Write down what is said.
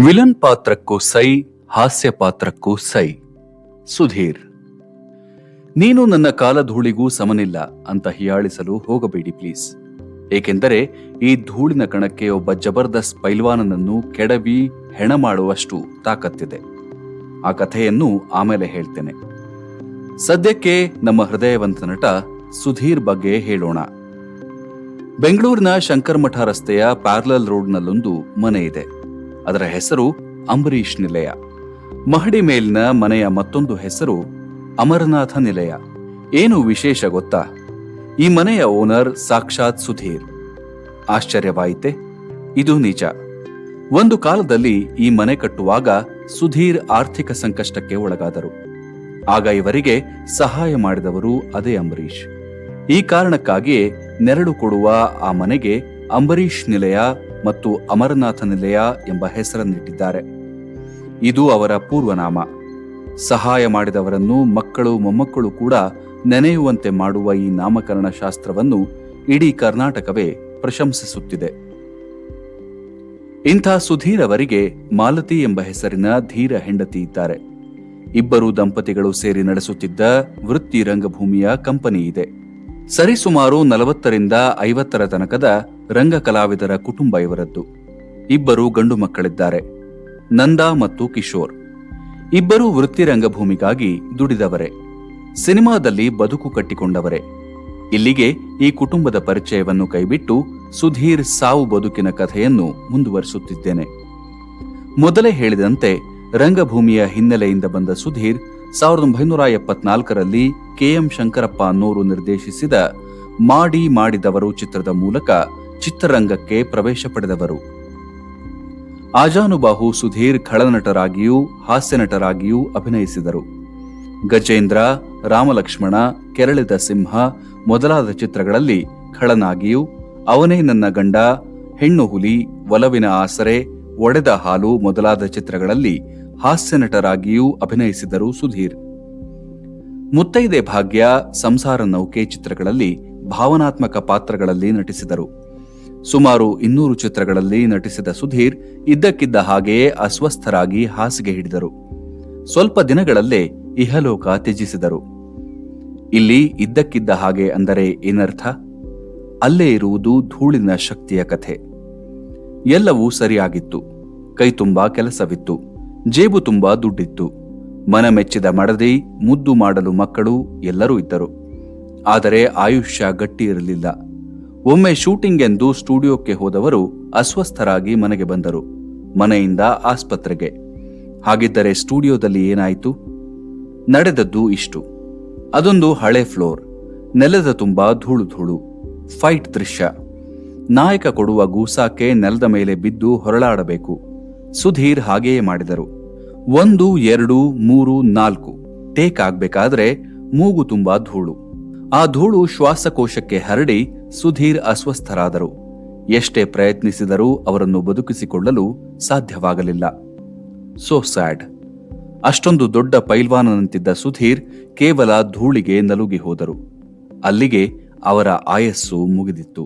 Villain ಪಾತ್ರಕ್ಕೂ ಸೈ, ಹಾಸ್ಯ ಪಾತ್ರಕ್ಕೂ ಸೈ. ಸುಧೀರ್. ನೀನು ನನ್ನ ಕಾಲಧೂಳಿಗೂ ಸಮನಿಲ್ಲ ಅಂತ ಹಿಯಾಳಿಸಲು ಹೋಗಬೇಡಿ ಪ್ಲೀಸ್. ಏಕೆಂದರೆ ಈ ಧೂಳಿನ ಕಣಕ್ಕೆ ಒಬ್ಬ ಜಬರ್ದಸ್ತ್ ಪೈಲ್ವಾನನನ್ನು ಕೆಡವಿ ಹೆಣ ಮಾಡುವಷ್ಟು ತಾಕತ್ತಿದೆ. ಆ ಕಥೆಯನ್ನು ಆಮೇಲೆ ಹೇಳ್ತೇನೆ. ಸದ್ಯಕ್ಕೆ ನಮ್ಮ ಹೃದಯವಂತ ನಟ ಸುಧೀರ್ ಬಗ್ಗೆ ಹೇಳೋಣ. ಬೆಂಗಳೂರಿನ ಶಂಕರಮಠ ರಸ್ತೆಯ ಪ್ಯಾರಲಲ್ ರೋಡ್ನಲ್ಲೊಂದು ಮನೆ ಇದೆ. ಅದರ ಹೆಸರು ಅಂಬರೀಶ್ ನಿಲಯ. ಮಹಡಿ ಮೇಲಿನ ಮನೆಯ ಮತ್ತೊಂದು ಹೆಸರು ಅಮರನಾಥ ನಿಲಯ. ಏನು ವಿಶೇಷ ಗೊತ್ತಾ? ಈ ಮನೆಯ ಓನರ್ ಸಾಕ್ಷಾತ್ ಸುಧೀರ್. ಆಶ್ಚರ್ಯವಾಯಿತೆ? ಇದು ನಿಜ. ಒಂದು ಕಾಲದಲ್ಲಿ ಈ ಮನೆ ಕಟ್ಟುವಾಗ ಸುಧೀರ್ ಆರ್ಥಿಕ ಸಂಕಷ್ಟಕ್ಕೆ ಒಳಗಾದರು. ಆಗ ಇವರಿಗೆ ಸಹಾಯ ಮಾಡಿದವರು ಅದೇ ಅಂಬರೀಶ್. ಈ ಕಾರಣಕ್ಕಾಗಿಯೇ ನೆರಳು ಕೊಡುವ ಆ ಮನೆಗೆ ಅಂಬರೀಶ್ ನಿಲಯ ಮತ್ತು ಅಮರನಾಥ ನಿಲಯ ಎಂಬ ಹೆಸರನ್ನಿಟ್ಟಿದ್ದಾರೆ. ಇದು ಅವರ ಪೂರ್ವನಾಮ. ಸಹಾಯ ಮಾಡಿದವರನ್ನು ಮಕ್ಕಳು ಮೊಮ್ಮಕ್ಕಳು ಕೂಡ ನೆನೆಯುವಂತೆ ಮಾಡುವ ಈ ನಾಮಕರಣ ಶಾಸ್ತ್ರವನ್ನು ಇಡೀ ಕರ್ನಾಟಕವೇ ಪ್ರಶಂಸಿಸುತ್ತಿದೆ. ಇಂಥ ಸುಧೀರ್ ಅವರಿಗೆ ಮಾಲತಿ ಎಂಬ ಹೆಸರಿನ ಧೀರ ಹೆಂಡತಿ ಇದ್ದಾರೆ. ಇಬ್ಬರು ದಂಪತಿಗಳು ಸೇರಿ ನಡೆಸುತ್ತಿದ್ದ ವೃತ್ತಿ ರಂಗಭೂಮಿಯ ಕಂಪನಿ ಇದೆ. ಸರಿಸುಮಾರು 40ರಿಂದ 50 ತನಕದ ರಂಗ ಕಲಾವಿದರ ಕುಟುಂಬ ಇವರದ್ದು. ಇಬ್ಬರು ಗಂಡು ಮಕ್ಕಳಿದ್ದಾರೆ, ನಂದಾ ಮತ್ತು ಕಿಶೋರ್. ಇಬ್ಬರು ವೃತ್ತಿ ರಂಗಭೂಮಿಗಾಗಿ ದುಡಿದವರೇ, ಸಿನಿಮಾದಲ್ಲಿ ಬದುಕು ಕಟ್ಟಿಕೊಂಡವರೇ. ಇಲ್ಲಿಗೆ ಈ ಕುಟುಂಬದ ಪರಿಚಯವನ್ನು ಕೈಬಿಟ್ಟು ಸುಧೀರ್ ಸಾವು ಬದುಕಿನ ಕಥೆಯನ್ನು ಮುಂದುವರಿಸುತ್ತಿದ್ದೇನೆ. ಮೊದಲೇ ಹೇಳಿದಂತೆ ರಂಗಭೂಮಿಯ ಹಿನ್ನೆಲೆಯಿಂದ ಬಂದ ಸುಧೀರ್ 1974ರಲ್ಲಿ KM ಶಂಕರಪ್ಪ ಅನ್ನೋರು ನಿರ್ದೇಶಿಸಿದ ಮಾಡಿ ಮಾಡಿದವರು ಚಿತ್ರದ ಮೂಲಕ ಚಿತ್ರರಂಗಕ್ಕೆ ಪ್ರವೇಶ ಪಡೆದವರು. ಆಜಾನುಬಾಹು ಸುಧೀರ್ ಖಳನಟರಾಗಿಯೂ ಹಾಸ್ಯನಟರಾಗಿಯೂ ಅಭಿನಯಿಸಿದರು. ಗಜೇಂದ್ರ, ರಾಮಲಕ್ಷ್ಮಣ, ಕೆರಳಿದ ಸಿಂಹ ಮೊದಲಾದ ಚಿತ್ರಗಳಲ್ಲಿ ಖಳನಾಗಿಯೂ, ಅವನೇ ನನ್ನ ಗಂಡ, ಹೆಣ್ಣು ಹುಲಿ, ಒಲವಿನ ಆಸರೆ, ಒಡೆದ ಹಾಲು ಮೊದಲಾದ ಚಿತ್ರಗಳಲ್ಲಿ ಹಾಸ್ಯನಟರಾಗಿಯೂ ಅಭಿನಯಿಸಿದರು ಸುಧೀರ್. ಮುತ್ತೈದೆ ಭಾಗ್ಯ, ಸಂಸಾರ ನೌಕೆ ಚಿತ್ರಗಳಲ್ಲಿ ಭಾವನಾತ್ಮಕ ಪಾತ್ರಗಳಲ್ಲಿ ನಟಿಸಿದರು. ಸುಮಾರು 200 ಚಿತ್ರಗಳಲ್ಲಿ ನಟಿಸಿದ ಸುಧೀರ್ ಇದ್ದಕ್ಕಿದ್ದ ಹಾಗೆಯೇ ಅಸ್ವಸ್ಥರಾಗಿ ಹಾಸಿಗೆ ಹಿಡಿದರು. ಸ್ವಲ್ಪ ದಿನಗಳಲ್ಲೇ ಇಹಲೋಕ ತ್ಯಜಿಸಿದರು. ಇಲ್ಲಿ ಇದ್ದಕ್ಕಿದ್ದ ಹಾಗೆ ಅಂದರೆ ಏನರ್ಥ? ಅಲ್ಲೇ ಇರುವುದು ಧೂಳಿನ ಶಕ್ತಿಯ ಕಥೆ. ಎಲ್ಲವೂ ಸರಿಯಾಗಿತ್ತು. ಕೈ ತುಂಬಾ ಕೆಲಸವಿತ್ತು, ಜೇಬು ತುಂಬಾ ದುಡ್ಡಿತ್ತು, ಮನಮೆಚ್ಚಿದ ಮಡದಿ, ಮುದ್ದು ಮಾಡಲು ಮಕ್ಕಳು ಎಲ್ಲರೂ ಇದ್ದರು. ಆದರೆ ಆಯುಷ್ಯ ಗಟ್ಟಿ ಇರಲಿಲ್ಲ. ಒಮ್ಮೆ ಶೂಟಿಂಗ್ ಎಂದು ಸ್ಟುಡಿಯೋಕ್ಕೆ ಹೋದವರು ಅಸ್ವಸ್ಥರಾಗಿ ಮನೆಗೆ ಬಂದರು. ಮನೆಯಿಂದ ಆಸ್ಪತ್ರೆಗೆ. ಹಾಗಿದ್ದರೆ ಸ್ಟುಡಿಯೋದಲ್ಲಿ ಏನಾಯಿತು? ನಡೆದದ್ದು ಇಷ್ಟು. ಅದೊಂದು ಹಳೆ ಫ್ಲೋರ್, ನೆಲದ ತುಂಬಾ ಧೂಳು ಧೂಳು, ಫೈಟ್ ದೃಶ್ಯ. ನಾಯಕ ಕೊಡುವ ಗೂಸಾಕೆ ನೆಲದ ಮೇಲೆ ಬಿದ್ದು ಹೊರಳಾಡಬೇಕು. ಸುಧೀರ್ ಹಾಗೆಯೇ ಮಾಡಿದರು. 1, 2, 3, 4 ಟೇಕ್ ಆಗ್ಬೇಕಾದ್ರೆ ಮೂಗು ತುಂಬಾ ಧೂಳು. ಆ ಧೂಳು ಶ್ವಾಸಕೋಶಕ್ಕೆ ಹರಡಿ ಸುಧೀರ್ ಅಸ್ವಸ್ಥರಾದರು. ಎಷ್ಟೇ ಪ್ರಯತ್ನಿಸಿದರೂ ಅವರನ್ನು ಬದುಕಿಸಿಕೊಳ್ಳಲು ಸಾಧ್ಯವಾಗಲಿಲ್ಲ. So sad. ಅಷ್ಟೊಂದು ದೊಡ್ಡ ಪೈಲ್ವಾನನಂತಿದ್ದ ಸುಧೀರ್ ಕೇವಲ ಧೂಳಿಗೆ ನಲುಗಿ ಹೋದರು. ಅಲ್ಲಿಗೆ ಅವರ ಆಯಸ್ಸು ಮುಗಿದಿತ್ತು.